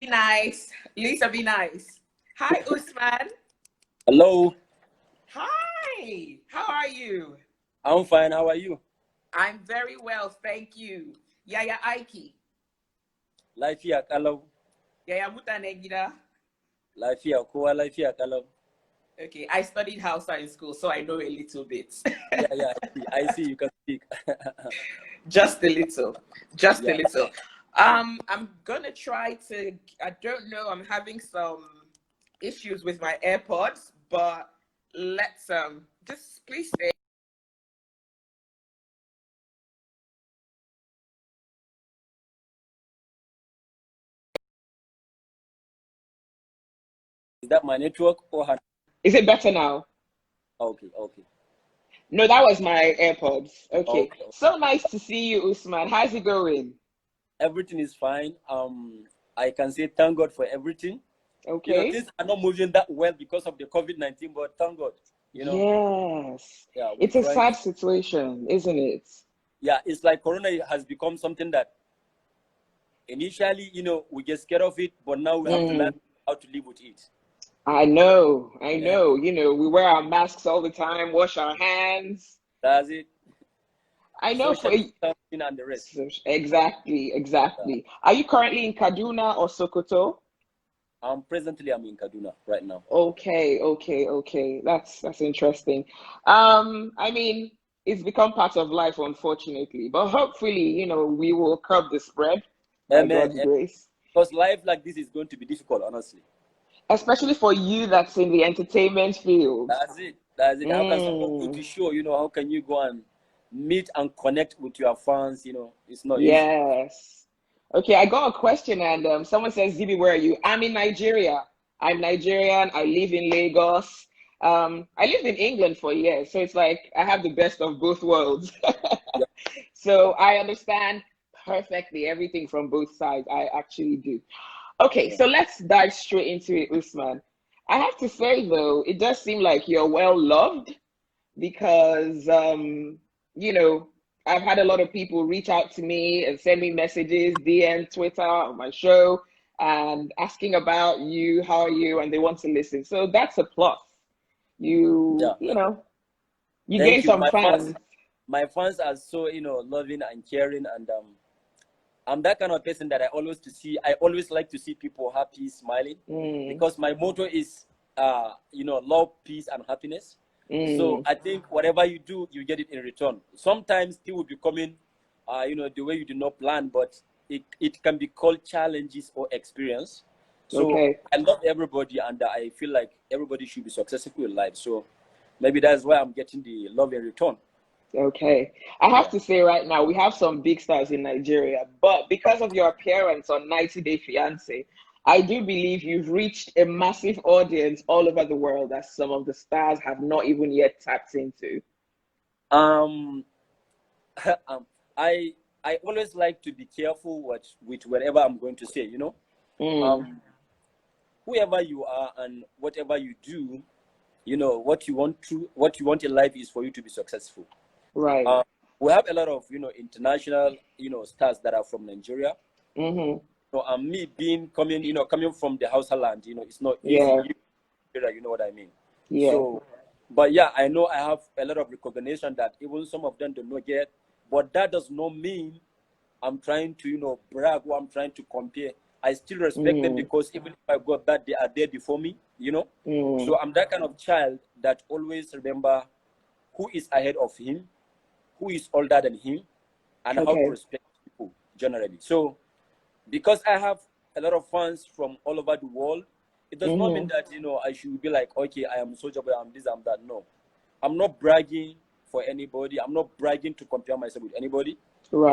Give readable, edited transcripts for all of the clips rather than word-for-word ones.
Be nice. Lisa, be nice. Hi, Usman. Hello, Hi. How are you? I'm fine. How are you? I'm very well, thank you. Yaya Aiki. Lafiya kalau, Yaya Mutanegida. lafiya kowa lafiya kalau. Okay, I studied Hausa in school, so I know a little bit. Yeah, I see you can speak. Just a little. Just a Yeah, little. I'm gonna try to, I don't know, I'm having some issues with my AirPods, but let's just please stay. is that my network or her? Is it better now? Okay. No, that was my AirPods. Okay. Okay. So nice to see you, Usman. How's it going? Everything is fine. I can say thank God for everything. Okay. Things are not moving that well because of the COVID-19, but thank God. You know, Yes. yeah, we're It's a trying to. sad situation, isn't it? Yeah, it's like Corona has become something that initially, we get scared of it, but now we have to learn Mm, how to live with it. I know. I Yeah, know. We wear our masks all the time, wash our hands. that's it. I know Social for distancing and the rest. exactly, Yeah. exactly. Are you currently in Kaduna or Sokoto? I'm in Kaduna right now. Okay. That's interesting. I mean, it's become part of life, unfortunately, but hopefully, we will curb the spread by Amen. God's grace. Because life like this is going to be difficult, honestly. Especially for you that's in the entertainment field. That's it. How can someone go Mm, to show, how can you go and meet and connect with your fans? It's not easy. yes. Okay, I got a question, and someone says, Zibi, where are you? I'm in Nigeria. I'm Nigerian. I live in Lagos. I lived in England for years, so it's like I have the best of both worlds. Yeah. So I understand perfectly everything from both sides. I actually do. Okay, Yeah. so let's dive straight into it, Usman. I have to say, though, it does seem like you're well loved because you know, I've had a lot of people reach out to me and send me messages, DM, Twitter, on my show, and asking about you, how are you, and they want to listen. So that's a plus. You, Yeah. you know, you gain Thank you. some My fans, fans. my fans are so, loving and caring, and I'm that kind of person that I always like to see people happy, smiling, Mm, because my motto is, love, peace, and happiness. So mm, I think whatever you do, you get it in return. Sometimes it will be coming, the way you do not plan, but it can be called challenges or experience. So okay. I love everybody, and I feel like everybody should be successful in life. So maybe that's why I'm getting the love in return. Okay. I have Yeah. to say right now, we have some big stars in Nigeria, but because of your appearance on 90 Day Fiance, I do believe you've reached a massive audience all over the world that some of the stars have not even yet tapped into. Um, um, I I always like to be careful with whatever I'm going to say. Mm, Um, whoever you are and whatever you do, what you want in life is for you to be successful. right. Um, we have a lot of international stars that are from Nigeria. Mm-hmm. So me coming from the Hausa land, it's not easy. Yeah. You know what I mean. Yeah. So, but yeah, I know I have a lot of recognition that even some of them do not get. But that does not mean I'm trying to brag or I'm trying to compare. I still respect them Mm, because even if I got that, they are there before me. mm. So I'm that kind of child that always remember who is ahead of him, who is older than him, and how to Okay. respect people generally. So because I have a lot of fans from all over the world, it does not mean Mm-hmm. that I should be like, okay, I am Sojaboy, I'm this, I'm that. No, I'm not bragging for anybody. I'm not bragging to compare myself with anybody.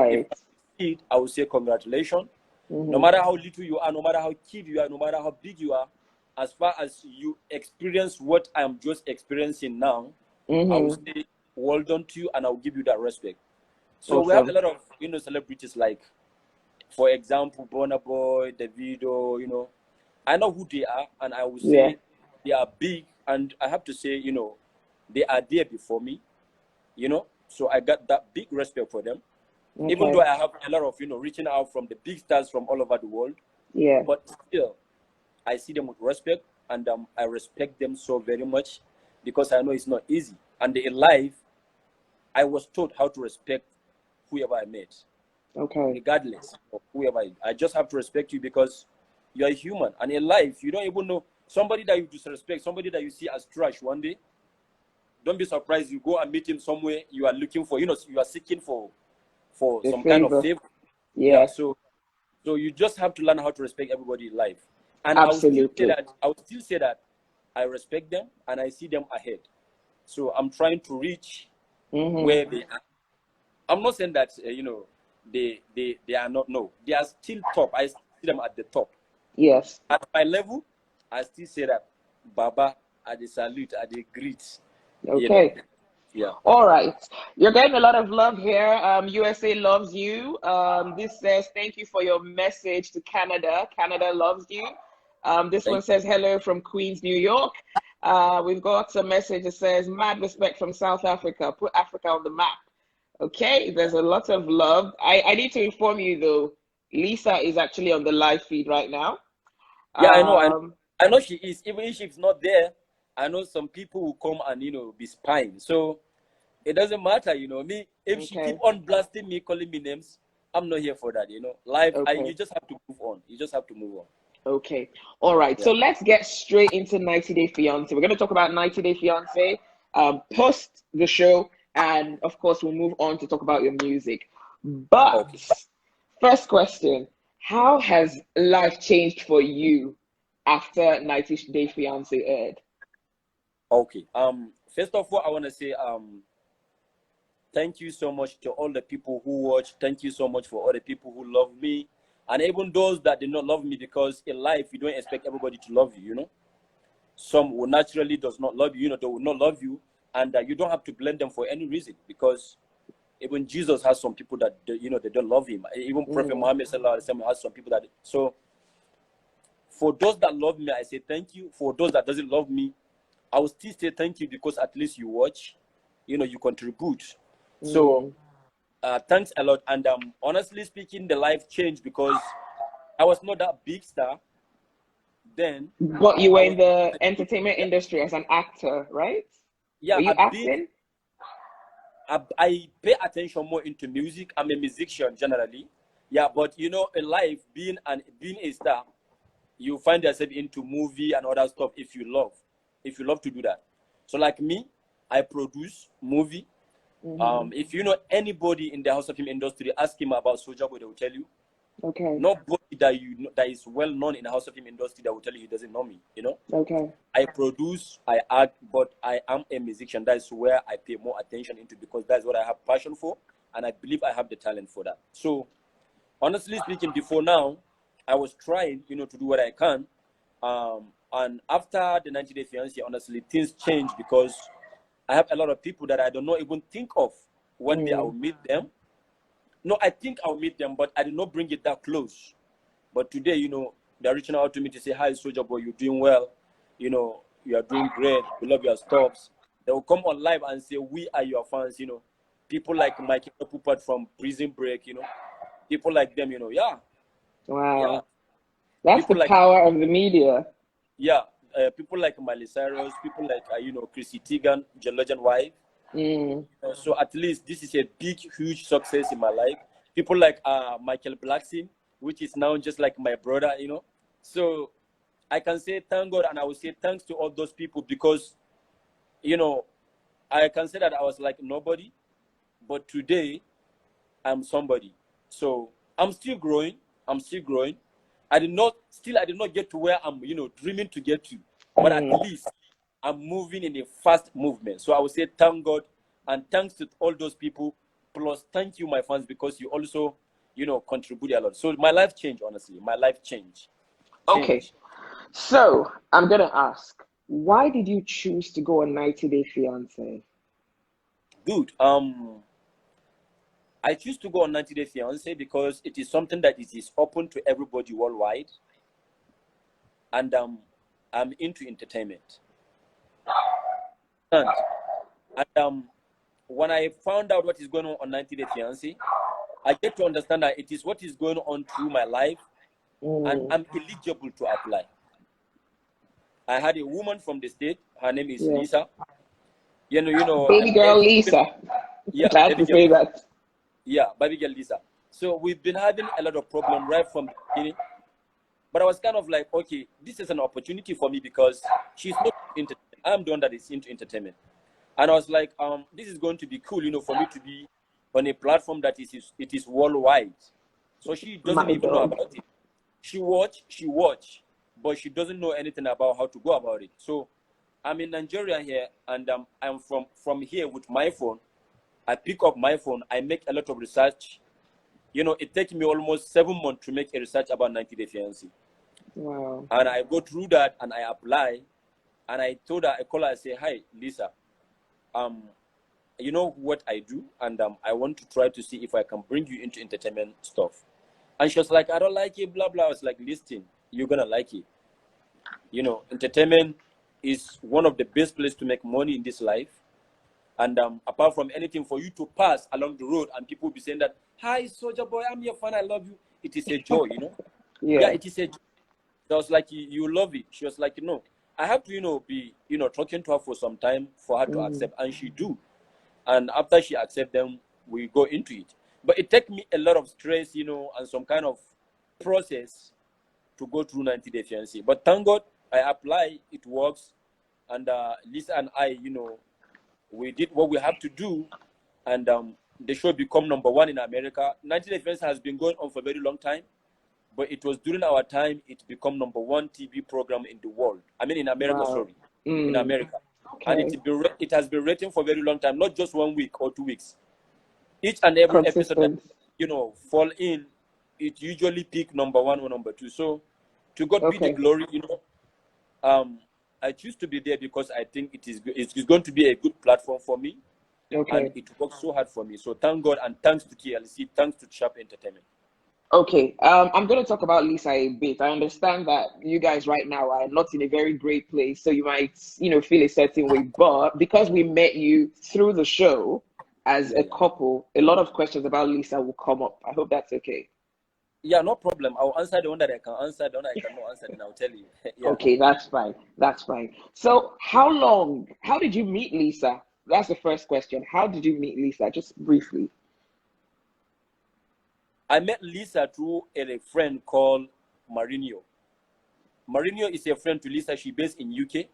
If Right. I succeed, I will say congratulations. No Mm-hmm. matter how little you are, no matter how kid you are, no matter how big you are, as far as you experience what I am just experiencing now, I will Mm-hmm. say well done to you and I will give you that respect. So we have a Awesome. lot of celebrities like, for example, Burna Boy, Davido. I know who they are, and I will Yeah. say they are big, and I have to say, they are there before me. So I got that big respect for them. Even though Okay. I have a lot of reaching out from the big stars from all over the world, Yeah. but still, I see them with respect, and I respect them so very much because I know it's not easy. And in life, I was taught how to respect whoever I met, Okay. regardless of whoever. I just have to respect you because you're a human. And in life, you don't even know somebody that you disrespect, somebody that you see as trash one day. Don't be surprised. You go and meet him somewhere. You are looking for, you are seeking for The some kind of favor. favor. Yeah. Yeah. So you just have to learn how to respect everybody in life. And I will still say Absolutely. that I respect them and I see them ahead. So I'm trying to reach Mm-hmm. where they are. I'm not saying that they are not. No, they are still top. I see them at the top. Yes. At my level, I still say that Baba, I the salute, I the greet. You know, Okay. yeah. All right. You're getting a lot of love here. USA loves you. This says, thank you for your message to Canada. Canada loves you. This one Thank says, hello from Queens, New York. We've got a message that says, mad respect from South Africa. Put Africa on the map. Okay. There's a lot of love. I need to inform you, though, Lisa is actually on the live feed right now. Yeah, I know. Um, I know she is. Even if she's not there, I know some people will come and be spying. So it doesn't matter, me. If she keep okay. on blasting me, calling me names, I'm not here for that. Life. You Okay. just have to move on. You just have to move on. Okay. All right. Yeah. So let's get straight into 90 Day Fiance. We're going to talk about 90 Day Fiance post the show. And of course, we'll move on to talk about your music. But Okay. first question, how has life changed for you after 90 Day Fiance aired? Okay. First of all, I want to say thank you so much to all the people who watch. Thank you so much for all the people who love me, and even those that did not love me, because in life you don't expect everybody to love you. Some will naturally does not love you. They will not love you, and you don't have to blame them for any reason, because even Jesus has some people that they don't love him. Even Prophet Mm, Muhammad sallallahu alaihi wasallam has some people that. So for those that love me, I say thank you. For those that doesn't love me, I will still say thank you, because at least you watch, you contribute. So mm. thanks a lot. And honestly speaking, the life changed because I was not that big star then. But you were I in was the entertainment industry as an actor, right? yeah, Were you I've been acting? I pay attention more into music. I'm a musician generally. Yeah, but in life, being a star, you find yourself into movie and other stuff if you love to do that. So like me, I produce movie. Hmm. If you know anybody in the house of film industry, ask him about Sojaboy, they will tell you. Okay. Nobody that you know, that is well known in the house of film industry that will tell you he doesn't know me. Okay. I produce, I act, but I am a musician. That is where I pay more attention into, because that's what I have passion for, and I believe I have the talent for that. So honestly speaking, before now, I was trying, to do what I can. And after the 90 Day Fiancé, honestly, things changed because I have a lot of people that I don't know even think of. One day I'll Mm. meet them. No, I think I'll meet them, but I did not bring it that close. But today, they're reaching out to me to say, hi, Sojaboy, you're doing well. You are doing great. We love your stops. They will come on live and say, we are your fans. People like Mikey Pupert from Prison Break. People like them, yeah, yeah. Wow. That's the People like, power of the media. yeah, people like Miley Cyrus, people like, Chrissy Teigen, John Legend wife. Mm. So at least this is a big, huge success in my life. People like Michael Blackson, which is now just like my brother. So I can say thank God, and I will say thanks to all those people, because, I can say that I was like nobody, but today I'm somebody. So I'm still growing. I'm still growing. I did not get to where I'm, dreaming to get to, but at Mm. least I'm moving in a fast movement. So I would say thank God, and thanks to all those people. Plus, thank you, my fans, because you also, contribute a lot. So my life changed, honestly. My life changed. Okay. Change. So I'm gonna ask, why did you choose to go on 90 Day Fiance? Good. I choose to go on 90 Day Fiance because it is something that it is open to everybody worldwide, and I'm into entertainment. And when I found out what is going on 90 Day Fiance, I get to understand that it is what is going on through my life and I'm eligible to apply. I had a woman from the state. Her name is Yeah. Lisa. You know, Baby girl Lisa. yeah, I have baby to girl say Lisa. that. Yeah, baby girl Lisa. So we've been having a lot of problem right from the beginning. But I was kind of like, okay, this is an opportunity for me because she's not into entertainment. I'm the one that is into entertainment. And I was like, this is going to be cool, for me to be on a platform that it is worldwide. So she doesn't My even know dog. about it. She watch, but she doesn't know anything about how to go about it. So I'm in Nigeria here, and I'm from here with my phone. I pick up my phone. I make a lot of research. It takes me almost 7 months to make a research about 90 Day Fiancé. Wow. And I go through that and I apply. And I told her, I call her, I say, hi, Lisa. You know what I do? And I want to try to see if I can bring you into entertainment stuff. And she was like, I don't like it, blah, blah. I was like, listen, you're going to like it. Entertainment is one of the best places to make money in this life. And apart from anything, for you to pass along the road and people be saying that, hi, Sojaboy, I'm your fan, I love you. It is a joy, Yeah, Yeah. it is a joy. So I was like, you love it. She was like, no, I have to, be, talking to her for some time for her to accept. And she do. And after she accept them, we go into it. But it take me a lot of stress, and some kind of process to go through 90 Day Fiancé. But thank God I apply, it works. And Lisa and I, we did what we have to do. And the show become #1 in America. 90 Day Fiancé has been going on for a very long time. But it was during our time, it became #1 TV program in the world. I mean, in America, Wow. sorry. In America. Okay. And it has been rating for a very long time, not just 1 week or 2 weeks. Each and every episode that, Consistent. fall in, it usually pick #1 or #2. So to God be the Okay. glory, I choose to be there because I think it's going to be a good platform for me. And Okay. it works so hard for me. So thank God and thanks to TLC, thanks to Sharp Entertainment. Okay. I'm going to talk about Lisa a bit. I understand that you guys right now are not in a very great place, so you might, feel a certain way. But because we met you through the show as Yeah, a yeah. couple, a lot of questions about Lisa will come up. I hope that's okay. Yeah, no problem. I'll answer the one that I can answer, the one I cannot answer, then I'll tell you. Yeah. Okay, that's fine. That's fine. So, how did you meet Lisa? That's the first question. How did you meet Lisa? Just briefly. I met Lisa through a friend called Marinho. Marinho is a friend to Lisa. She based in UK.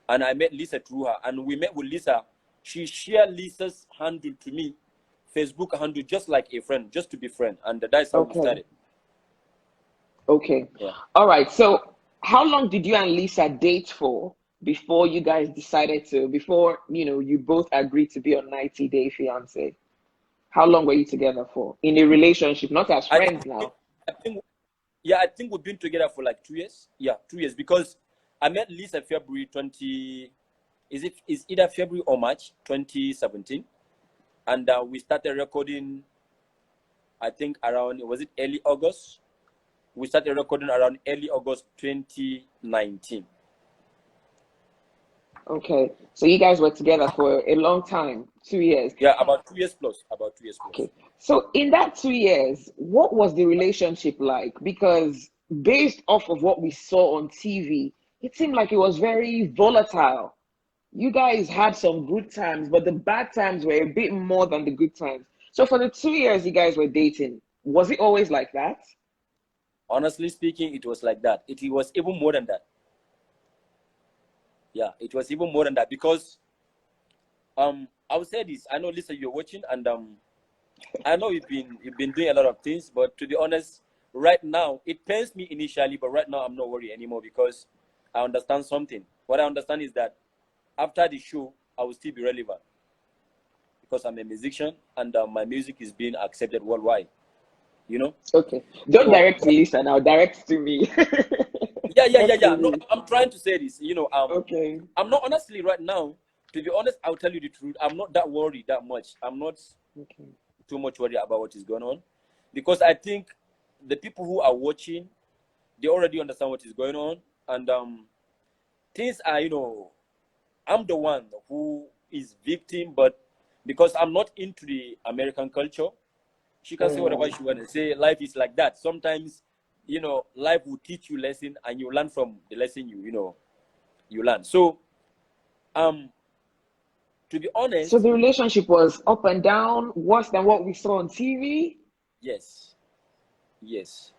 And I met Lisa through her. And we met with Lisa. She shared Lisa's handle to me, Facebook handle, just like a friend, just to be friend. And that's how we Okay. started. Okay. Yeah. All right. So, how long did you and Lisa date for before you guys decided to, before, you both agreed to be on 90 Day Fiance? How long were you together for in a relationship, not as I friends think, now? I think, yeah, I think we've been together for like 2 years. Yeah, 2 years because I met Lisa February 20. Is either February or March 2017, and we started recording. I think around was it early August. We started recording around early August 2019. Okay. So you guys were together for a long time, 2 years. Yeah, about 2 years plus. About 2 years plus. Okay. So in that 2 years, what was the relationship like? Because based off of what we saw on TV, it seemed like it was very volatile. You guys had some good times, but the bad times were a bit more than the good times. So for the 2 years you guys were dating, was it always like that? Honestly speaking, it was like that. It was even more than that. Yeah, it was even more than that because I would say this. I know, Lisa, you're watching, and I know you've been doing a lot of things, but to be honest, right now it pains me initially, but right now I'm not worried anymore because I understand something. What I understand is that after the show, I will still be relevant because I'm a musician and my music is being accepted worldwide. Okay. Don't So direct to Lisa now, direct to me. Talk to No, me. I'm trying to say this. Okay. I'm not honestly right now. To be honest, I'll tell you the truth. I'm not that worried that much. I'm not Okay. too much worried about what is going on because I think the people who are watching, they already understand what is going on, and things are, I'm the one who is victim, but because I'm not into the American culture, she can say whatever she want to say. Life is like that. Sometimes you know, life will teach you lesson, and you learn from the lesson you learn. So, to be So honest, the relationship was up and down, worse than what we saw on TV. yes, yes,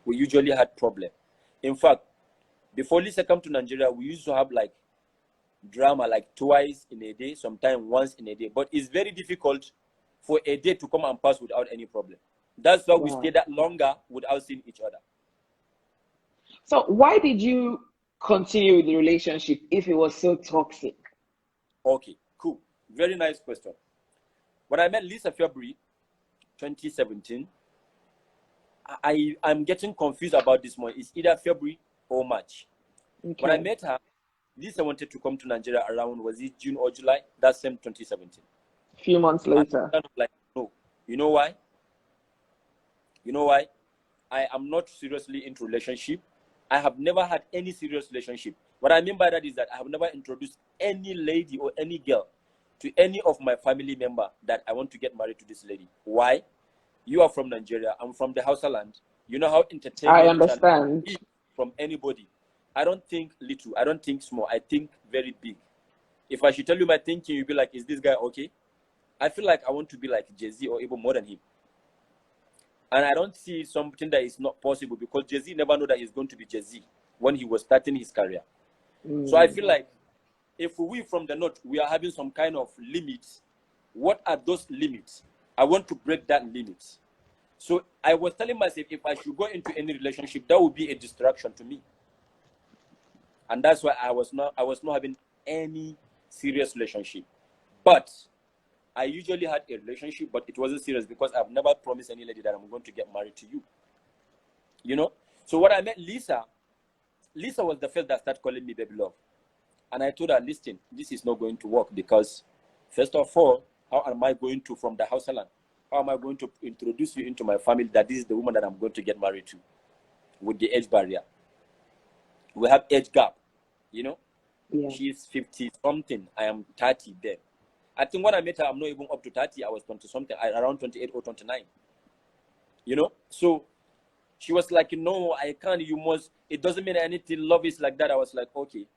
we usually had problem. In fact, before Lisa come to Nigeria, we used to have like drama like twice in a day, sometimes once in a day. But it's very difficult for a day to come and pass without any problem. That's why we Wow. stay that longer without seeing each other. So why did you continue with the relationship if it was so toxic? Okay, cool. Very nice question. When I met Lisa February 2017, I'm getting confused about this month. It's either February or March. When I Okay. met her, Lisa wanted to come to Nigeria around, was it June or July? That same 2017. A few months And later. kind of like, no. You know why? You know why? I am not seriously into relationship. I have never had any serious relationship. What I mean by that is that I have never introduced any lady or any girl to any of my family member that I want to get married to this lady. Why? You are from Nigeria. I'm from the Hausa land. You know how I entertainment can understand. be from anybody. I don't think little. I don't think small. I think very big. If I should tell you my thinking, you'll be like, is this guy okay? I feel like I want to be like Jay-Z or even more than him. And I don't see something that is not possible because Jay-Z never knew that he's going to be Jay-Z when he was starting his career. So I feel like if we from the north, we are having some kind of limits. What are those limits? I want to break that limit. So I was telling myself, if I should go into any relationship, that would be a distraction to me. And that's why I was not having any serious relationship. But I usually had a relationship, but it wasn't serious because I've never promised any lady that I'm going to get married to you. You know? So when I met Lisa, Lisa was the first that started calling me baby love. And I told her, listen, this is not going to work because, first of all, how am I going to, from the house land, how am I going to introduce you into my family that this is the woman that I'm going to get married to with the age barrier? We have age gap, you know? Yeah. She's 50 something. I am 30 then. I think when I met her, I'm not even up to 30. I was 20 something, around 28 or 29. You know? So she was like, no, I can't. You must. It doesn't mean anything. Love is like that. I was like, okay.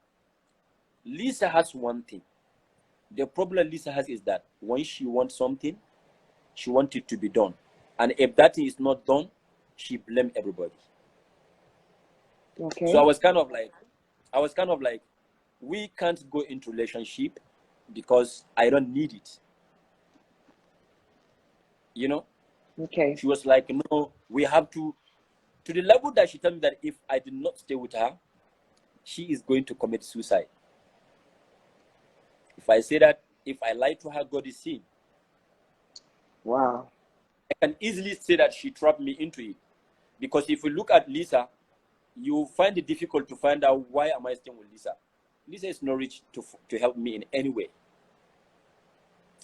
Lisa has one thing. The problem Lisa has is that when she wants something, she wants it to be done. And if that thing is not done, she blames everybody. Okay. So I was kind of like, we can't go into relationship because I don't need it. You know? Okay. She was like, no, we have to the level that she told me that if I did not stay with her, she is going to commit suicide. If I say that, if I lie to her, God is seeing. Wow. I can easily say that she trapped me into it. Because if you look at Lisa, you find it difficult to find out why am I staying with Lisa. Lisa is not rich to help me in any way.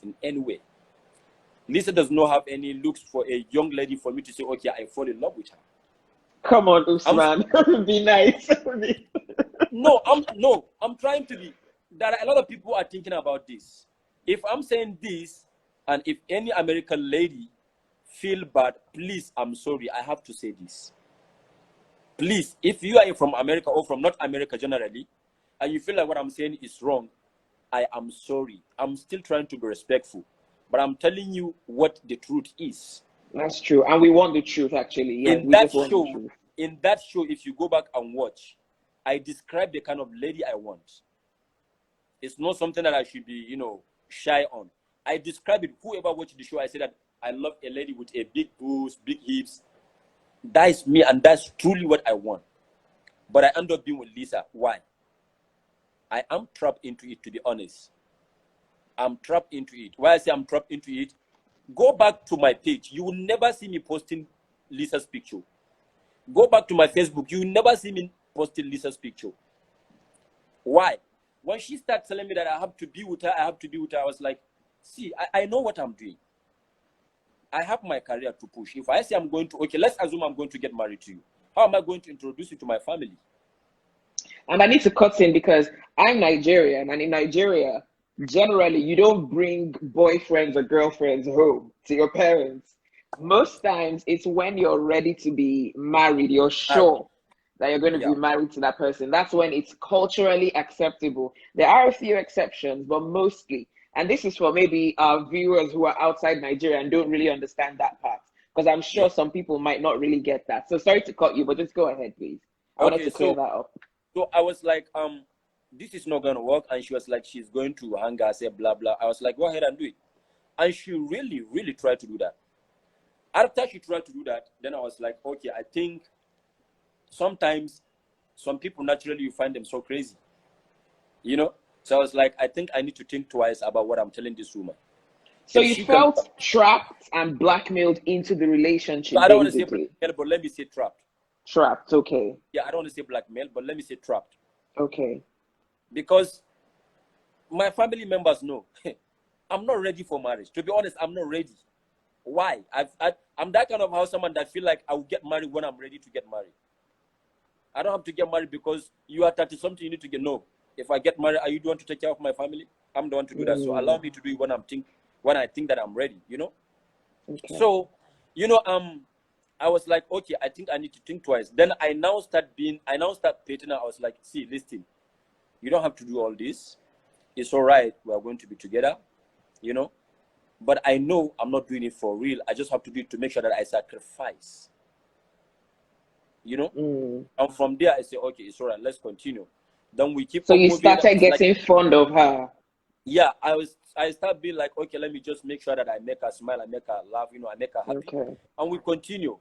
In any way. Lisa does not have any looks for a young lady for me to say, okay, I fall in love with her. Come on, Usman. Be nice. I'm trying to be. There are a lot of people are thinking about this. If I'm saying this, and if any American lady feel bad, please, I'm sorry, I have to say this. Please, if you are from America or from North America generally, and you feel like what I'm saying is wrong, I am sorry. I'm still trying to be respectful, but I'm telling you what the truth is. That's true. And we want the truth, actually. Yeah, we just want the truth. In that show, if you go back and watch, I describe the kind of lady I want. It's not something that I should be, shy on. I describe it. Whoever watched the show, I say that I love a lady with a big boobs, big hips. That is me, and that's truly what I want. But I end up being with Lisa. Why? I am trapped into it, to be honest. I'm trapped into it. Why I say I'm trapped into it, go back to my page. You will never see me posting Lisa's picture. Go back to my Facebook. You will never see me posting Lisa's picture. Why? When she started telling me that I have to be with her, I was like, see, I know what I'm doing. I have my career to push. If I say I'm going to, okay, let's assume I'm going to get married to you. How am I going to introduce you to my family? And I need to cut in because I'm Nigerian, and in Nigeria, generally, you don't bring boyfriends or girlfriends home to your parents. Most times it's when you're ready to be married, you're Married. sure that you're going to Yeah. be married to that person. That's when it's culturally acceptable. There are a few exceptions, but mostly, and this is for maybe our viewers who are outside Nigeria and don't really understand that part, because I'm Yeah. sure some people might not really get that. So sorry to cut you, but just go ahead, please. I wanted Okay, to clear so that up. I was like, this is not gonna work, and she was like, she's going to hang her, say blah blah. I was like, go ahead and do it, and she really, really tried to do that. After she tried to do that, then I was like, okay, I think sometimes some people naturally you find them so crazy, you know. So I was like, I think I need to think twice about what I'm telling this woman. So If you she can, felt trapped and blackmailed into the so relationship, I don't want to say basically. blackmail, but let me say trapped. Trapped, okay. Yeah, I don't want to say blackmail, but let me say trapped. Okay. Because my family members know I'm not ready for marriage. To be honest, I'm not ready. Why? I'm that kind of house someone that feel like I will get married when I'm ready to get married. I don't have to get married because you are 30 something. You need to get no. If I get married, are you the one to take care of my family? I'm the one to do that. So allow me to do it when I think that I'm ready. You know. Okay. So, you know, I was like, okay, I think I need to think twice. Then I now start painting. I was like, see, listen, you don't have to do all this. It's all right. We are going to be together, you know. But I know I'm not doing it for real. I just have to do it to make sure that I sacrifice, you know. And from there, I say, okay, it's all right. Let's continue. Then we keep So on you moving. I started was like, getting fond of her. yeah, I start being like, okay, let me just make sure that I make her smile, I make her laugh, you know, I make her happy. Okay. And we continue.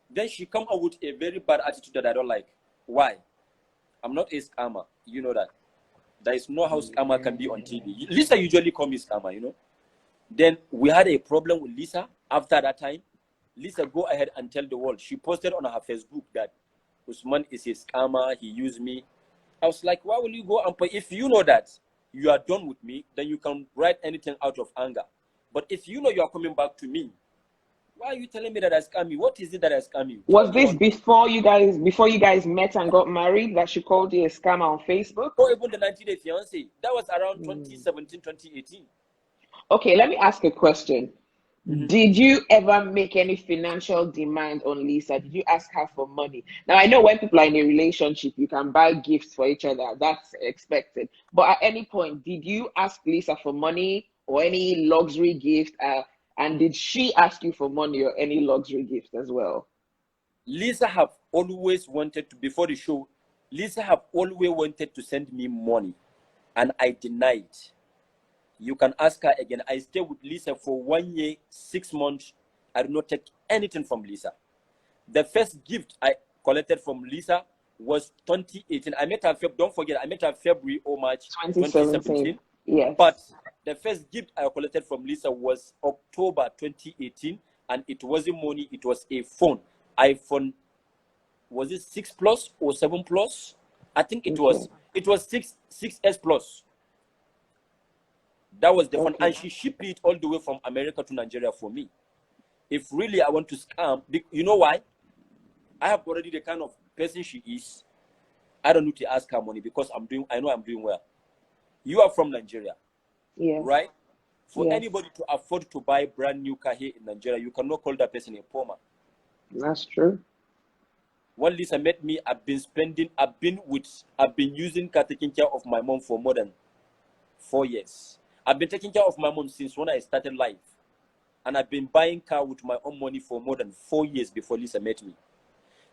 Then she come out with a very bad attitude that I don't like. Why? I'm not a scammer. You know that. There is no how scammer can be on TV. Lisa usually call me scammer, you know. Then we had a problem with Lisa after that time. Lisa go ahead and tell the world. She posted on her Facebook that Usman is a scammer, he used me. I was like, why will you go and pay? If you know that you are done with me, then you can write anything out of anger. But if you know you are coming back to me, why are you telling me that I scam you? What is it that I scam you? Tell Was me this on before you guys met and got married that she called you a scammer on Facebook? or even the 90-day fiance. That was around Mm. 2017, 2018. Okay, let me ask a question. Mm-hmm. Did you ever make any financial demand on Lisa? Did you ask her for money? Now, I know when people are in a relationship, you can buy gifts for each other. That's expected. But at any point, did you ask Lisa for money or any luxury gift? And did she ask you for money or any luxury gift as well? Lisa have always wanted to, before the show, Lisa have always wanted to send me money, and I denied. You can ask her again. I stayed with Lisa for 1 year, 6 months. I did not take anything from Lisa. The first gift I collected from Lisa was 2018. I met her, don't forget, I met her February or March 2017. 2017. Yes. But the first gift I collected from Lisa was October 2018, and it wasn't money, it was a phone. iPhone, was it 6 Plus or 7 Plus? I think it Okay. was 6S Plus. That was the phone, Okay. and she shipped it all the way from America to Nigeria for me. If really I want to scam, you know why? I have already the kind of person she is. I don't need to ask her money because I know I'm doing well. You are from Nigeria, Yes. right? For Yes. anybody to afford to buy a brand new car here in Nigeria, you cannot call that person a poor man. That's true. When Lisa met me, I've been using car taking care of my mom for more than 4 years. I've been taking care of my mom since when I started life. And I've been buying car with my own money for more than 4 years before Lisa met me.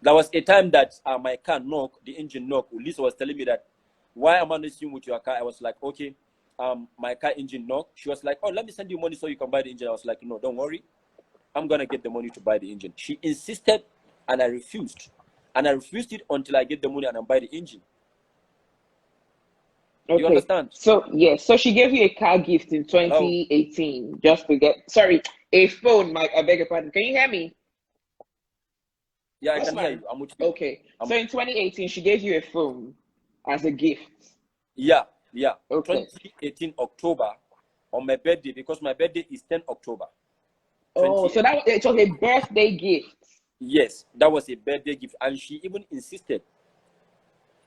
There was a time that my car knocked, the engine knocked. Lisa was telling me that, why am I not seeing with your car? I was like, okay, my car engine knocked. She was like, oh, let me send you money so you can buy the engine. I was like, no, don't worry. I'm going to get the money to buy the engine. She insisted, and I refused. And I refused it until I get the money and I buy the engine. You Okay. understand? So, yes. So she gave you a car gift in Hello? 2018 just to sorry, a phone, Mike. I beg your pardon. Can you hear me? Yeah, I can hear Usman. you. I'm with you. Okay. So in 2018, she gave you a phone as a gift. Yeah. Okay. 2018 October on my birthday, because my birthday is 10 October. Oh, so 2018. it was a birthday gift. Yes, that was a birthday gift. And she even insisted,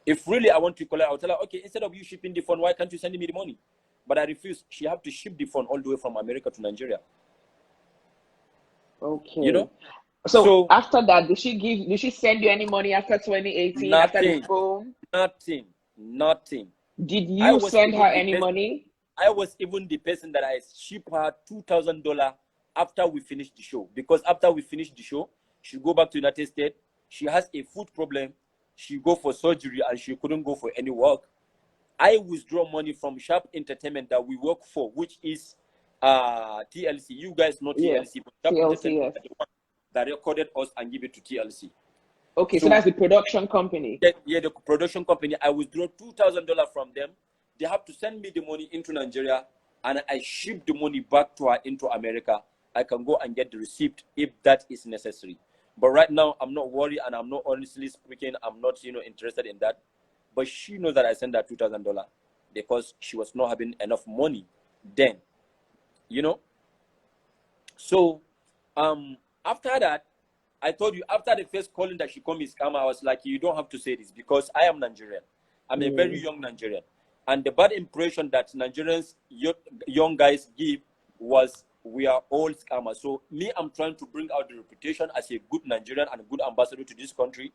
if really I want to call her, I'll tell her, okay, instead of you shipping the phone, why can't you send me the money? But I refused. She had to ship the phone all the way from America to Nigeria. Okay. You know? So So after that, did she send you any money after 2018, after the nothing, phone? nothing, nothing. Did I you was send her even the any person. money? I was even the person that I ship her $2,000 after we finished the show. Because after we finished the show, she go back to United States. She has a foot problem. She go for surgery and she couldn't go for any work. I withdraw money from Sharp Entertainment that we work for, which is TLC. You guys know Yes. TLC, but Sharp TLC, Entertainment yes. are the one that recorded us and give it to TLC. Okay, so So that's the production company. yeah, the production company, I withdraw $2,000 from them. They have to send me the money into Nigeria, and I ship the money back to her into America. I can go and get the receipt if that is necessary. But right now, I'm not worried, and I'm not, honestly speaking, I'm not interested in that. But she knows that I sent her $2,000 because she was not having enough money then, you know. So after that, I told you, after the first calling that she called me scammer, I was like, you don't have to say this because I am Nigerian. I'm a very young Nigerian. And the bad impression that Nigerians, young guys give was we are all scammers. So me, I'm trying to bring out the reputation as a good Nigerian and a good ambassador to this country.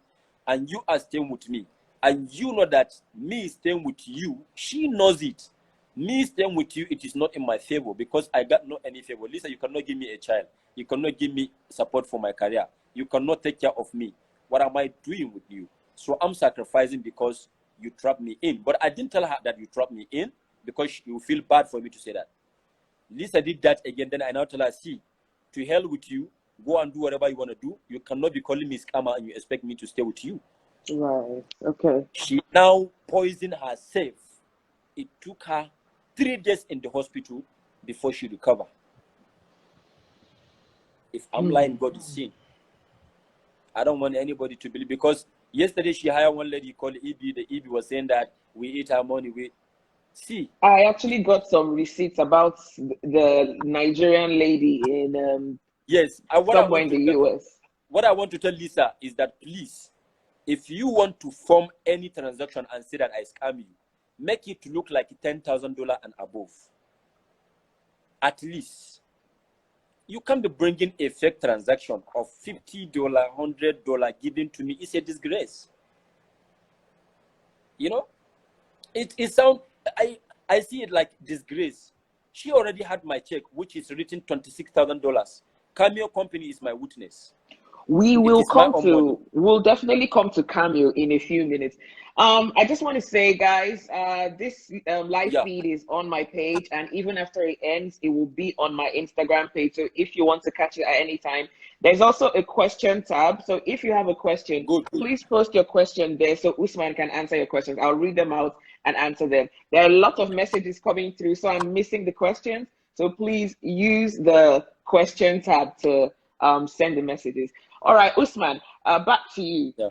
And you are staying with me. And you know that me staying with you, she knows it. Me staying with you, it is not in my favor because I got no any favor. Lisa, you cannot give me a child. You cannot give me support for my career. You cannot take care of me. What am I doing with you? So I'm sacrificing because you trapped me in. But I didn't tell her that you trapped me in because you feel bad for me to say that. Lisa did that again. Then I now tell her, see, to hell with you. Go and do whatever you want to do. You cannot be calling me scammer and you expect me to stay with you. Right. Okay. She now poisoned herself. It took her 3 days in the hospital before she recovered. If I'm lying, God is seeing. I don't want anybody to believe because yesterday she hired one lady called EB. The EB was saying that we eat our money. We see. I actually got some receipts about the Nigerian lady in Yes, somewhere in the US. what I want to tell Lisa is that please, if you want to form any transaction and say that I scam you, make it look like $10,000 and above. At least. You can't be bringing a fake transaction of $50, $100 given to me. It's a disgrace. You know, it sounds. I see it like disgrace. She already had my check, which is written $26,000. Cameo Company is my witness. It is my own money. We'll definitely come to Cameo in a few minutes. I just want to say, guys, this live feed is on my page, and even after it ends, it will be on my Instagram page. So if you want to catch it at any time, there's also a question tab. So if you have a question, please post your question there so Usman can answer your questions. I'll read them out and answer them. There are a lot of messages coming through, so I'm missing the questions. So please use the question tab to send the messages. All right, Usman, back to you. Yeah.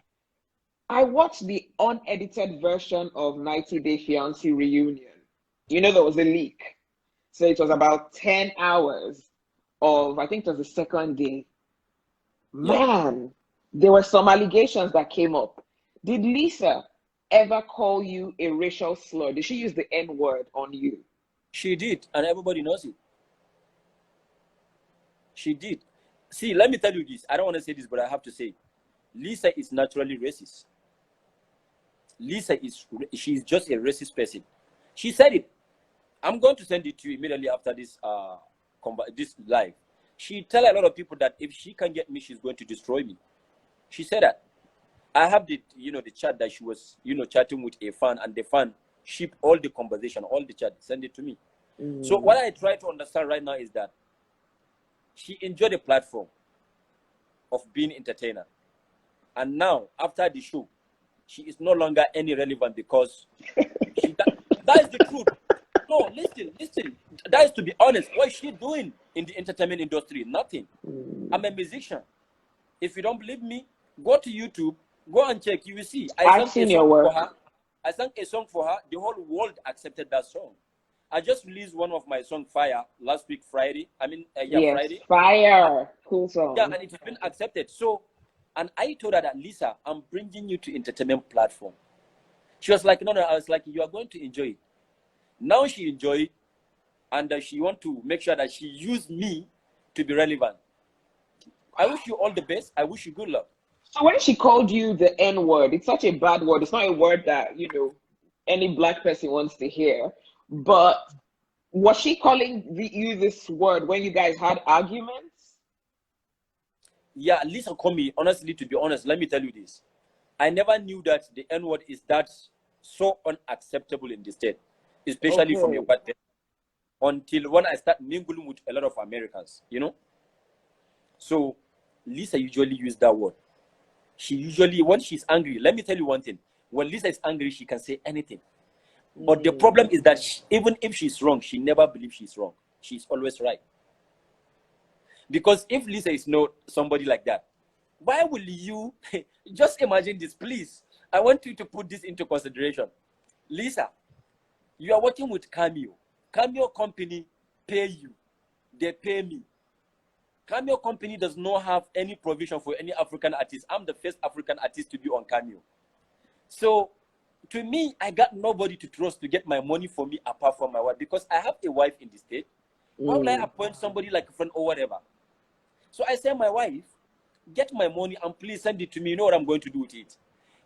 I watched the unedited version of 90 Day Fiancé Reunion. You know, there was a leak. So it was about 10 hours of, I think it was the second day. Man, there were some allegations that came up. Did Lisa ever call you a racial slur? Did she use the N word on you? She did, and everybody knows it. She did. See, let me tell you this. I don't want to say this, but I have to say it. Lisa is naturally racist. She's just a racist person. She said it. I'm going to send it to you immediately after this this live. She tell a lot of people that if she can get me, she's going to destroy me. She said that. I have the the chat that she was chatting with a fan, and the fan shipped all the conversation, all the chat, send it to me. So what I try to understand right now is that she enjoyed the platform of being entertainer, and now after the show, she is no longer any relevant because that is the truth. No, listen. That is to be honest. What is she doing in the entertainment industry? Nothing. I'm a musician. If you don't believe me, go to YouTube, go and check. You will see. I've seen your work. I sang a song for her. The whole world accepted that song. I just released one of my song, Fire, last week, Friday. Friday. Fire. Cool song. Yeah, and it's been accepted. So, and I told her that, Lisa, I'm bringing you to entertainment platform. She was like, no. I was like, you are going to enjoy it. Now she enjoy it, and she want to make sure that she use me to be relevant. I wish you all the best. I wish you good luck. So when she called you the N word, it's such a bad word. It's not a word that, any black person wants to hear. But was she calling you this word when you guys had arguments? Yeah, Lisa called me. Honestly, to be honest, let me tell you this. I never knew that the N-word is that so unacceptable in the state, especially from your Okay. white person, until when I start mingling with a lot of Americans, So Lisa usually use that word. She usually, when she's angry, let me tell you one thing. When Lisa is angry, she can say anything. But the problem is that even if she's wrong, she never believes she's wrong. She's always right. Because if Lisa is not somebody like that, why will you just imagine this, please? I want you to put this into consideration. Lisa, you are working with Cameo. Cameo company pay you. They pay me. Cameo company does not have any provision for any African artist. I'm the first African artist to be on Cameo. So to me, I got nobody to trust to get my money for me apart from my wife, because I have a wife in the state. Why would I appoint somebody like a friend or whatever? So I say, my wife, get my money and please send it to me. You know what I'm going to do with it.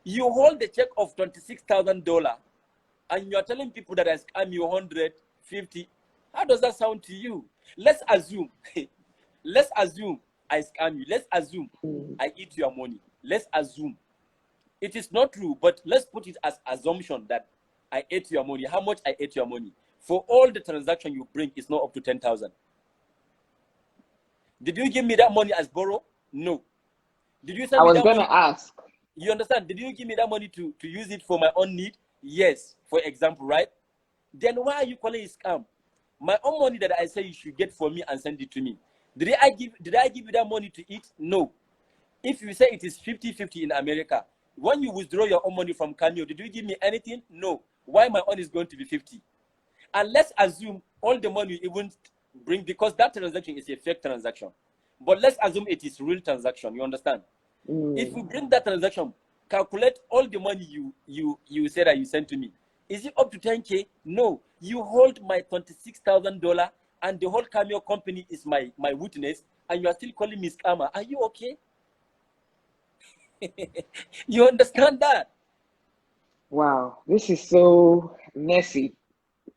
You hold the check of $26,000 and you're telling people that I scam you 150. How does that sound to you? Let's assume I scam you. Let's assume I eat your money. Let's assume. It is not true, but let's put it as assumption that I ate your money. How much I ate your money? For all the transaction you bring, it's not up to 10,000. Did you give me that money as borrow? No. Did you send I me was that going money? to ask. You understand? Did you give me that money to use it for my own need? Yes, for example, right? Then why are you calling it scam? My own money that I say you should get for me and send it to me. Did I give you that money to eat? No. If you say it is 50-50 in America, when you withdraw your own money from Cameo, did you give me anything? No. Why my own is going to be 50? And let's assume all the money you even bring, because that transaction is a fake transaction. But let's assume it is real transaction. You understand? If you bring that transaction, calculate all the money you said that you sent to me. Is it up to 10K? No. You hold my $26,000 and the whole Cameo company is my witness, and you are still calling me scammer. Are you okay? You understand that? Wow, this is so messy.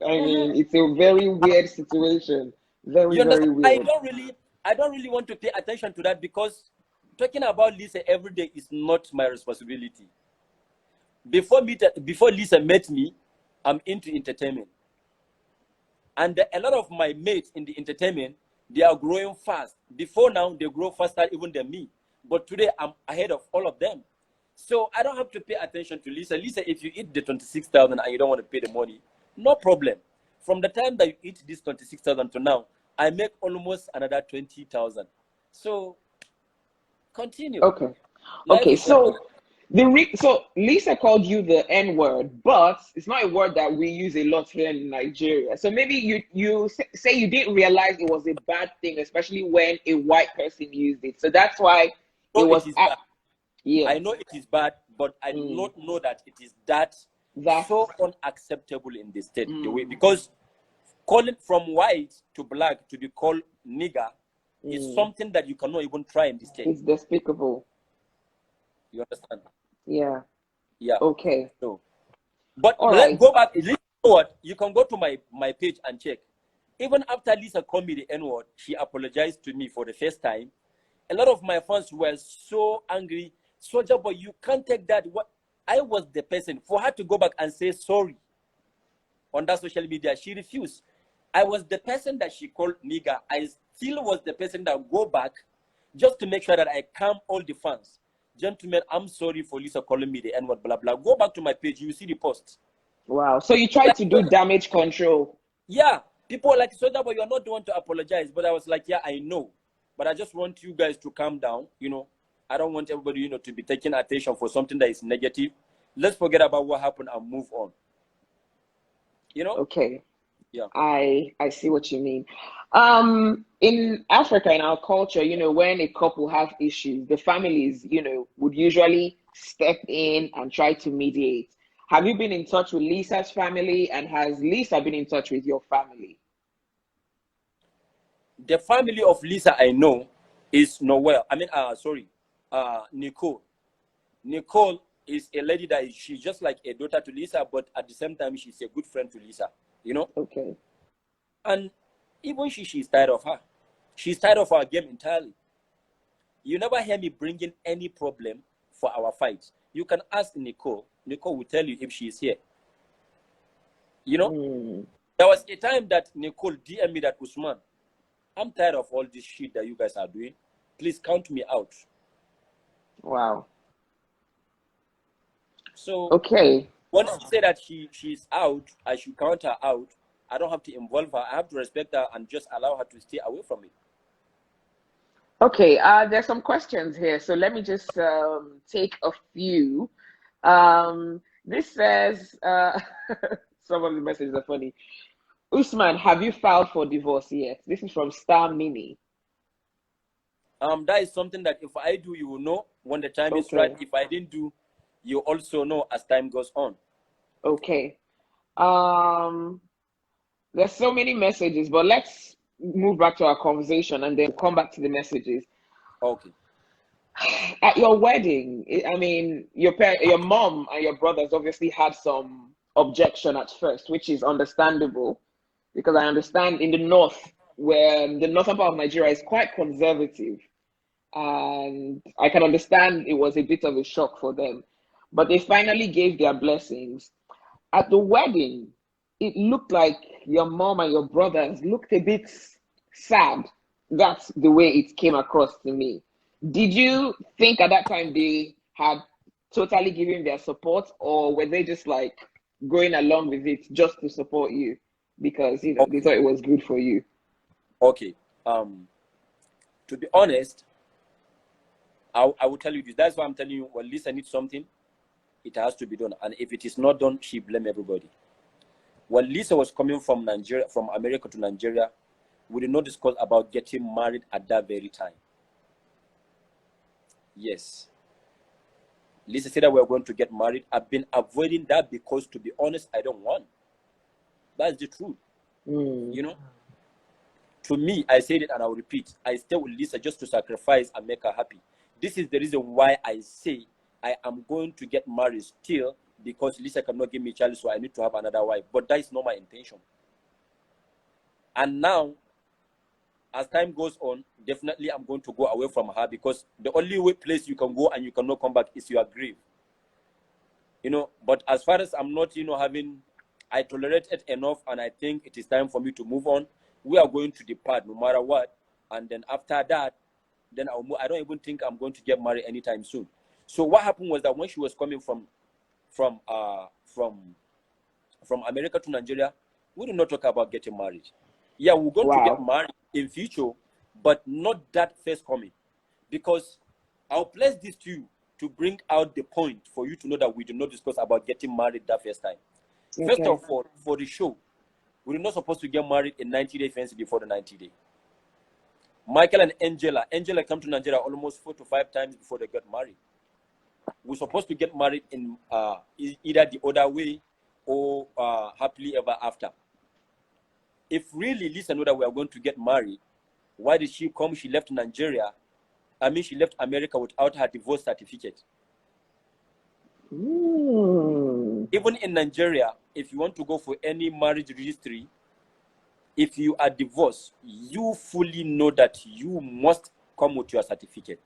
I mean, it's a very weird situation. Very, You very understand? I weird. don't really want to pay attention to that, because talking about Lisa every day is not my responsibility. Before Lisa met me, I'm into entertainment. And a lot of my mates in the entertainment, they are growing fast. Before now, they grow faster even than me. But today, I'm ahead of all of them. So I don't have to pay attention to Lisa. Lisa, if you eat the 26,000 and you don't want to pay the money, no problem. From the time that you eat this 26,000 to now, I make almost another 20,000. So continue. Okay. Life Okay, is better. so so Lisa called you the N word, but it's not a word that we use a lot here in Nigeria. So maybe you say you didn't realize it was a bad thing, especially when a white person used it. So that's why it No, was it is bad. yeah. I know it is bad, but I do not know that it is that That's so unacceptable in the state. The way, because calling from white to black to be called nigger is something that you cannot even try in the state. it's despicable. You understand? Yeah. Yeah. Okay. So, but All let's right. go back. Forward. You can go to my page and check. Even after Lisa called me the N-word, she apologized to me for the first time. A lot of my fans were so angry. Sojaboy, you can't take that. What I was the person for her to go back and say sorry on that social media. She refused. I was the person that she called nigger. I still was the person that go back just to make sure that I calm all the fans. Gentlemen, I'm sorry for Lisa calling me the N-word, blah, blah. Go back to my page. You will see the post. Wow. So you tried Like, to do damage control. yeah, people are like, Sojaboy, you're not the one to apologize. But I was like, yeah, I know. But I just want you guys to calm down. I don't want everybody, to be taking attention for something that is negative. Let's forget about what happened and move on. Okay. Yeah. I see what you mean. In Africa, in our culture, when a couple have issues, the families, would usually step in and try to mediate. Have you been in touch with Lisa's family, and has Lisa been in touch with your family? The family of Lisa I know is Noel. I mean, sorry, Nicole. Nicole is a lady that she's just like a daughter to Lisa, but at the same time, she's a good friend to Lisa, you know? Okay. And even she's tired of her. She's tired of our game entirely. You never hear me bringing any problem for our fight. You can ask Nicole. Nicole will tell you if she's here. You know? There was a time that Nicole DM'd me that, Usman, I'm tired of all this shit that you guys are doing. Please count me out. Wow. So, okay. Once she said that she's out, I should count her out. I don't have to involve her. I have to respect her and just allow her to stay away from me. Okay, there's some questions here, so let me just take a few. This says, some of the messages are funny. Usman, have you filed for divorce yet? This is from Star Mini. That is something that if I do, you will know when the time is right. If I didn't do, you also know as time goes on. Okay. There's so many messages, but let's move back to our conversation and then come back to the messages. Okay. At your wedding, I mean, your mom and your brothers obviously had some objection at first, which is understandable, because I understand in the north, where the northern part of Nigeria is quite conservative, and I can understand it was a bit of a shock for them, but they finally gave their blessings. At the wedding, it looked like your mom and your brothers looked a bit sad. That's the way it came across to me. Did you think at that time they had totally given their support, or were they just like going along with it just to support you because they thought it was good for you? Okay. To be honest, I will tell you this. That's why I'm telling you, when Lisa needs something, it has to be done. And if it is not done, she blame everybody. When Lisa was coming from Nigeria, from America to Nigeria, we did not discuss about getting married at that very time. Yes. Lisa said that we were going to get married. I've been avoiding that because, to be honest, I don't want. That's the truth. You know? To me, I said it and I'll repeat. I stay with Lisa just to sacrifice and make her happy. This is the reason why I say I am going to get married still, because Lisa cannot give me a child, so I need to have another wife. But that is not my intention. And now, as time goes on, definitely I'm going to go away from her, because the only place you can go and you cannot come back is your grave. You know, but as far as I'm not, I tolerated enough, and I think it is time for me to move on. We are going to depart no matter what. And then after that, then I'll move. I don't even think I'm going to get married anytime soon. So what happened was that when she was coming from America to Nigeria, we did not talk about getting married. Yeah, we're going to get married in future, but not that first coming. Because I'll place this to you to bring out the point for you to know that we did not discuss about getting married that first time. Okay. First of all, for the show, we were not supposed to get married in 90-day fiancé before the 90-day. Michael and Angela come to Nigeria almost 4 to 5 times before they got married. We're supposed to get married in either the other way or happily ever after. If really Lisa knew that we are going to get married, why did she come? She left Nigeria. I mean, she left America without her divorce certificate. Even in Nigeria, if you want to go for any marriage registry, if you are divorced, you fully know that you must come with your certificate.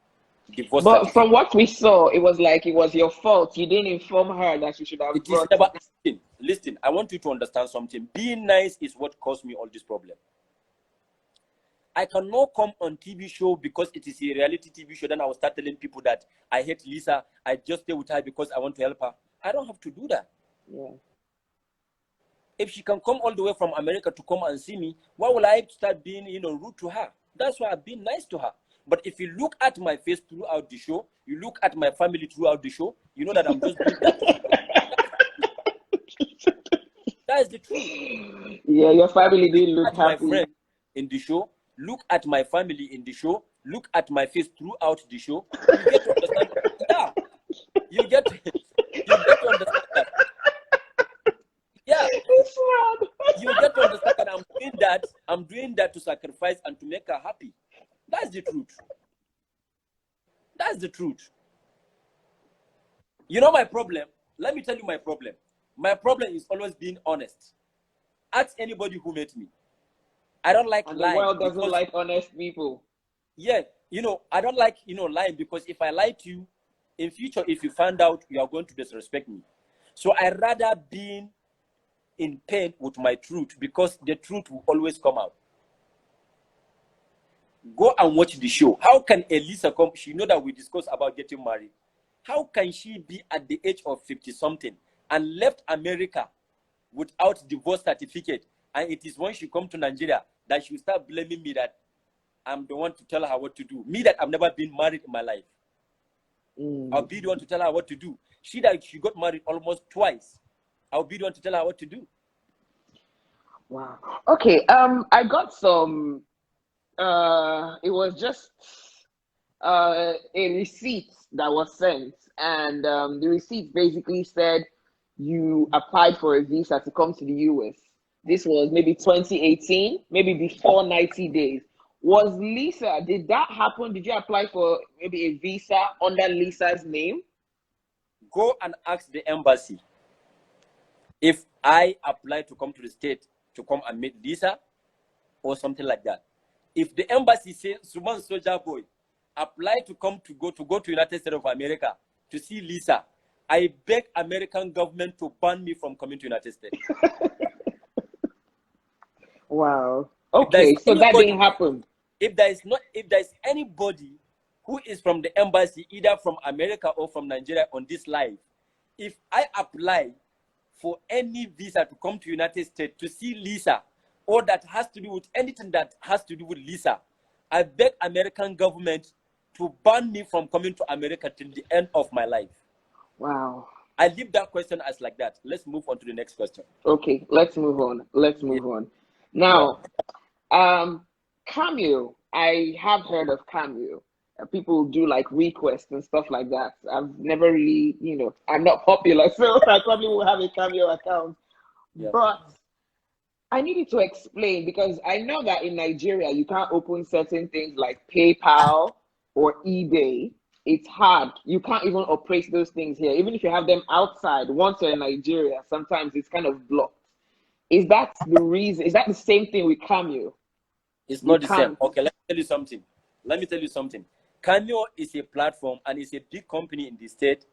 Divorce but certificate. From what we saw, it was like it was your fault. You didn't inform her that you should have brought it. Listen, I want you to understand something. Being nice is what caused me all this problem. I cannot come on TV show because it is a reality TV show. Then I will start telling people that I hate Lisa. I just stay with her because I want to help her. I don't have to do that. Yeah. If she can come all the way from America to come and see me, why will I start being, rude to her? That's why I've been nice to her. But if you look at my face throughout the show, you look at my family throughout the show, you know that I'm just doing that. That is the truth. Yeah, your family didn't look happy. My friend in the show, look at my family in the show, look at my face throughout the show. You get to understand. Yeah, you get to understand that. Yeah, you get to understand that I'm doing that to sacrifice and to make her happy. That's the truth. That's the truth. You know my problem? Let me tell you my problem. My problem is always being honest. Ask anybody who met me. I don't like And the lying world doesn't because, like honest people. yeah, I don't like, lying, because if I lie to you, in future, if you find out, you are going to disrespect me. So I rather be in pain with my truth, because the truth will always come out. Go and watch the show. How can Elisa come? She know that we discussed about getting married. How can she be at the age of 50 something and left America without divorce certificate? And it is when she come to Nigeria that she will start blaming me that I'm the one to tell her what to do. Me that I've never been married in my life. I'll be the one to tell her what to do. She got married almost twice. I'll be the one to tell her what to do. Wow. Okay. I got some. It was just a receipt that was sent, and the receipt basically said you applied for a visa to come to the US. This was maybe 2018, maybe before 90 days. Was Lisa, did that happen? Did you apply for maybe a visa under Lisa's name? Go and ask the embassy if I applied to come to the state to come and meet Lisa or something like that. If the embassy says Usman Sojaboy apply to go to United States of America to see Lisa, I beg American government to ban me from coming to United States. Wow. Okay, so that didn't happen. If there is anybody who is from the embassy, either from America or from Nigeria on this live, if I apply for any visa to come to United States to see Lisa, or that has to do with anything that has to do with Lisa, I beg American government to ban me from coming to America till the end of my life. Wow. I leave that question as like that. Let's move on to the next question. Okay, let's move on. Now, Cameo, I have heard of Cameo. People do like requests and stuff like that. I've never really, I'm not popular, so I probably will have a Cameo account. Yeah. But I needed to explain, because I know that in Nigeria, you can't open certain things like PayPal or eBay. It's hard. You can't even operate those things here. Even if you have them outside, once you're in Nigeria, sometimes it's kind of blocked. Is that the reason? Is that the same thing with Cameo? It's not the same. Okay, let me tell you something. Cameo is a platform, and it's a big company in the state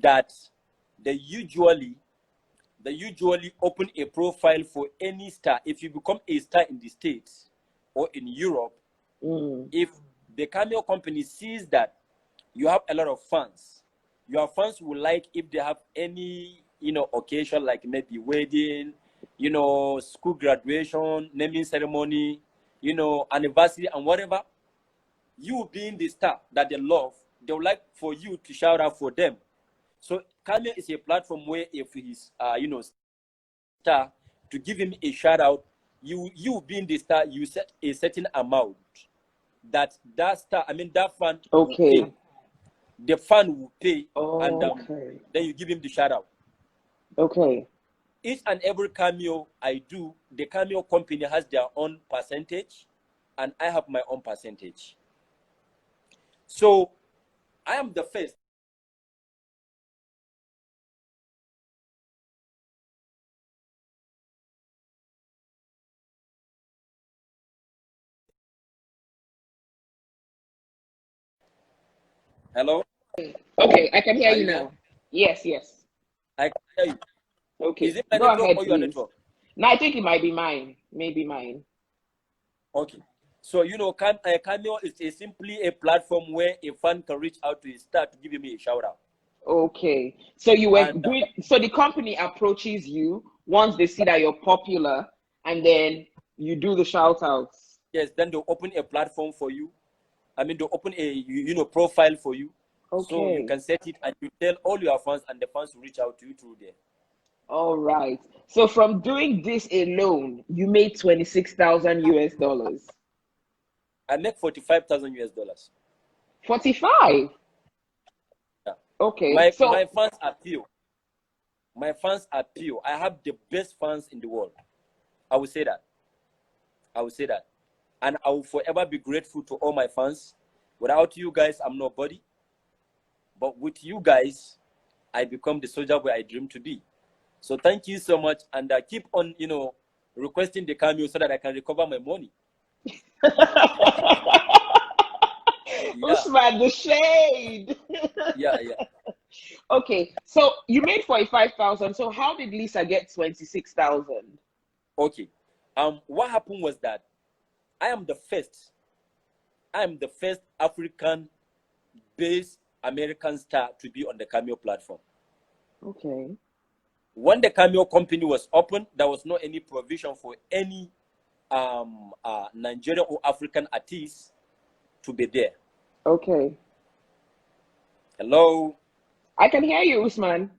that they usually open a profile for any star. If you become a star in the States or in Europe, if the Cameo company sees that you have a lot of fans, your fans will like if they have any, occasion, like maybe wedding, school graduation, naming ceremony, anniversary and whatever, you being the star that they love, they would like for you to shout out for them. So Cameo is a platform where if he's, star, to give him a shout out, you being the star, you set a certain amount that star, that fan will pay. The fan will pay, and then you give him the shout out. Okay. Each and every Cameo I do, the Cameo company has their own percentage, and I have my own percentage. So I am the first. Hello? Okay, I can hear you now. Yes. I can hear you. Okay. Is it my Go network ahead, or your please. network? No, I think it might be mine. Maybe mine. Okay. So, Cameo is simply a platform where a fan can reach out to his star to give him a shout out. Okay. So you were doing, so the company approaches you once they see that you're popular, and then you do the shout outs. Yes, then they'll open a platform for you. They'll open a profile for you. Okay. So you can set it and you tell all your fans, and the fans will reach out to you through there. All right. So from doing this alone, you made 26,000 US dollars. I make 45,000 US dollars. 45? Yeah. Okay. My fans are pure. My fans are pure. I have the best fans in the world. I will say that. And I will forever be grateful to all my fans. Without you guys, I'm nobody. But with you guys, I become the Sojaboy I dream to be. So thank you so much, and keep on, requesting the cameo so that I can recover my money. Yeah, Usman, the shade. yeah. Okay, so you made 45,000. So how did Lisa get 26,000? Okay. What happened was that I am the first African-based American star to be on the Cameo platform. Okay. When the Cameo company was opened, there was no any provision for any Nigerian or African artists to be there. Okay. Hello? I can hear you, Usman.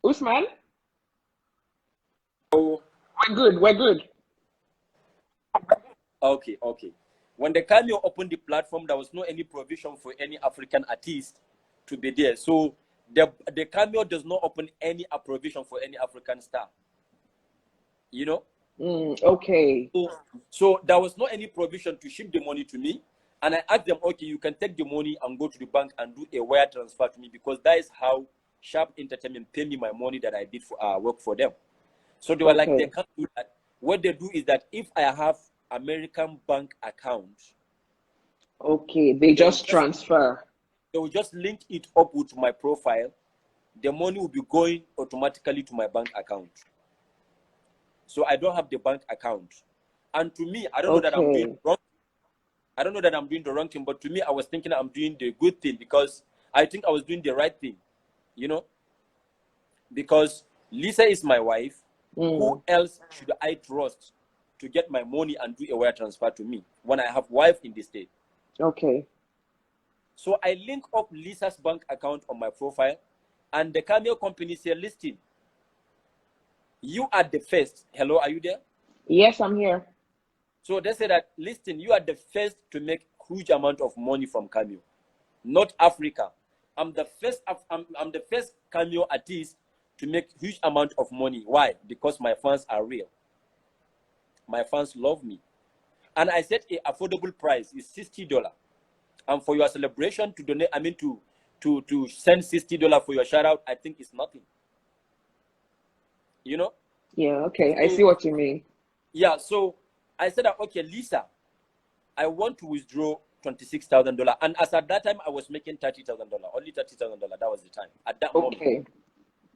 Usman? Oh, We're good. We're good. okay. When the Cameo opened the platform, there was no any provision for any African artist to be there. So the Cameo does not open any provision for any African star. You know? Okay. So there was no any provision to ship the money to me. And I asked them, okay, you can take the money and go to the bank and do a wire transfer to me, because that is how Sharp Entertainment pay me my money that I did for work for them. So they were like, they can't do that. What they do is that if I have American bank account, okay, they just transfer. They will just link it up with my profile. The money will be going automatically to my bank account. So I don't have the bank account. And to me, I don't know that I'm doing wrong. I don't know that I'm doing the wrong thing, but to me, I was thinking I'm doing the good thing, because I think I was doing the right thing, because Lisa is my wife. Who else should I trust to get my money and do a wire transfer to me when I have wife in the state? Okay. So I link up Lisa's bank account on my profile, and the Cameo company said, listen, you are the first. Hello, are you there? Yes, I'm here. So they said that, listen, you are the first to make huge amount of money from Cameo, not Africa. I'm the first Cameo artist to make huge amount of money. Why? Because my fans are real. My fans love me. And I said a affordable price is $60. And for your celebration to donate, to send $60 for your shout out, I think it's nothing. Yeah, okay. So, I see what you mean. Yeah, so I said that, okay, Lisa, I want to withdraw $26,000. And as at that time, I was making $30,000, only $30,000. That was the time at that moment.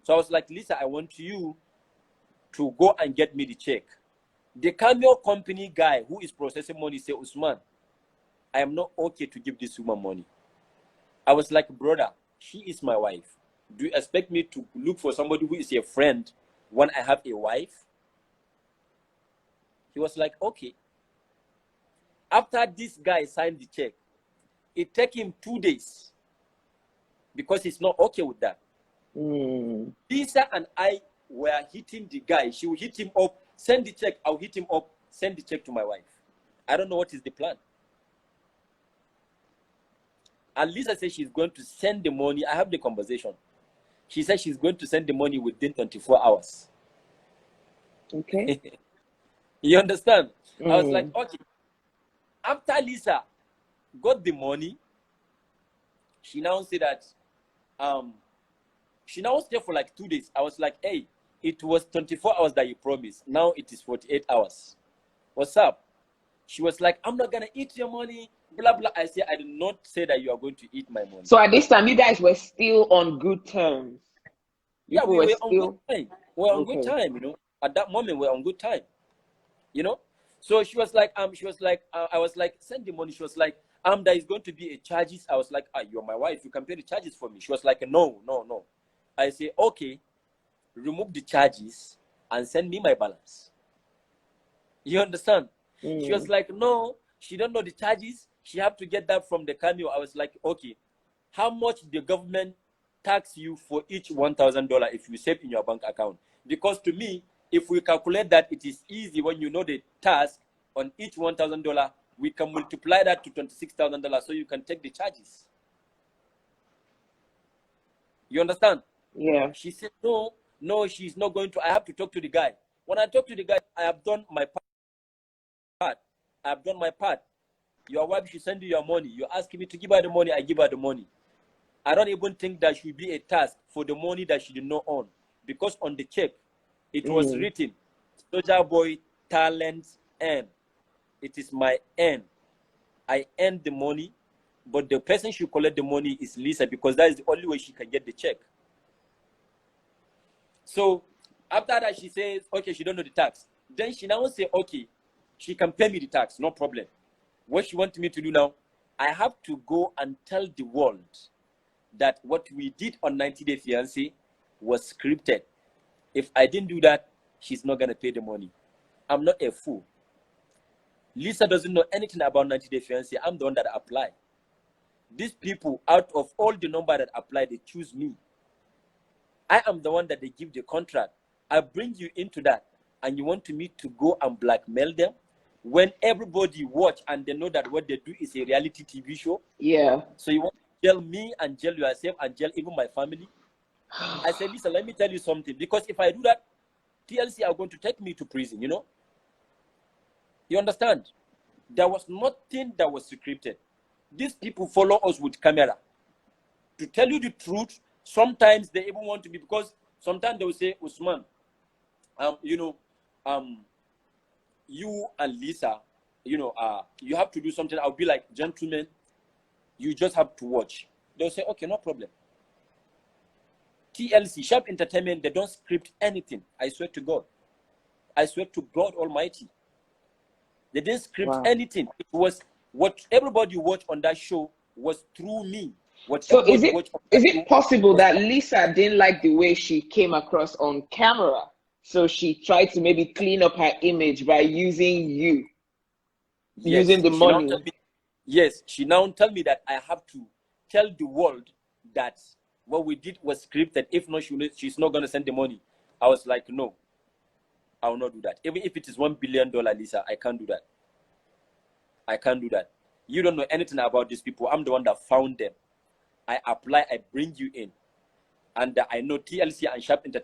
So I was like, Lisa, I want you to go and get me the check. The Cameo company guy who is processing money said, Usman, I am not okay to give this woman money. I was like, brother, she is my wife. Do you expect me to look for somebody who is a friend when I have a wife? He was like, okay. After this guy signed the check, it took him 2 days because he's not okay with that. Lisa and I were hitting the guy. She will hit him up, send the check, I'll hit him up, send the check to my wife. I don't know what is the plan. And Lisa said she's going to send the money. I have the conversation. She said she's going to send the money within 24 hours. Okay. You understand? I was like, okay. After Lisa got the money, she now said that she now stayed for like 2 days. I was like, hey, it was 24 hours that you promised. Now it is 48 hours. What's up? She was like, I'm not going to eat your money, blah, blah. I said, I did not say that you are going to eat my money. So at this time, you guys were still on good terms? Yeah, we were on good time. We were on good time, At that moment, we were on good time, So she was like, I was like, send the money. She was like, there is going to be a charges. I was like, you're my wife. You can pay the charges for me. She was like, no. I say, okay, remove the charges and send me my balance. You understand? She was like, no, she don't know the charges. She have to get that from the Cameo. I was like, okay, how much the government tax you for each $1,000 if you save in your bank account? Because to me, if we calculate that, it is easy when you know the task on each $1,000, we can multiply that to $26,000 so you can take the charges. You understand? Yeah. She said, no, she's not going to. I have to talk to the guy. When I talk to the guy, I have done my part. Your wife should send you your money. You ask me to give her the money, I give her the money. I don't even think that should be a task for the money that she did not own. Because on the check, it was written, Sojaboy talent earn. It is my earn. I earn the money, but the person should collect the money is Lisa, because that is the only way she can get the check. So after that, she says, okay, she don't know the tax. Then she now say, okay, she can pay me the tax, no problem. What she wants me to do now, I have to go and tell the world that what we did on 90 Day Fiancé was scripted. If I didn't do that, she's not going to pay the money. I'm not a fool. Lisa doesn't know anything about 90 Day Fiancé. I'm the one that applied. These people, out of all the number that apply, they choose me. I am the one that they give the contract. I bring you into that, and you want me to go and blackmail them when everybody watch and they know that what they do is a reality TV show? Yeah. So you want to jail me and jail yourself and jail even my family? I said, listen, let me tell you something. Because if I do that, TLC are going to take me to prison, you know? You understand? There was nothing that was scripted. These people follow us with camera. To tell you the truth, sometimes they even want to be, because sometimes they will say, Usman, you and Lisa, you have to do something. I'll be like, gentlemen, you just have to watch. They'll say, okay, no problem. TLC, Sharp Entertainment, they don't script anything. I swear to God. I swear to God Almighty. They didn't script anything. It was what everybody watched on that show was through me. So is it possible that Lisa didn't like the way she came across on camera? So she tried to maybe clean up her image by using you, using the money. Yes, she now tell me that I have to tell the world that what we did was scripted. If not, she's not going to send the money. I was like, no, I will not do that. Even if it is $1 billion, Lisa, I can't do that. I can't do that. You don't know anything about these people. I'm the one that found them. I apply, I bring you in. And I know TLC and Sharp Entertainment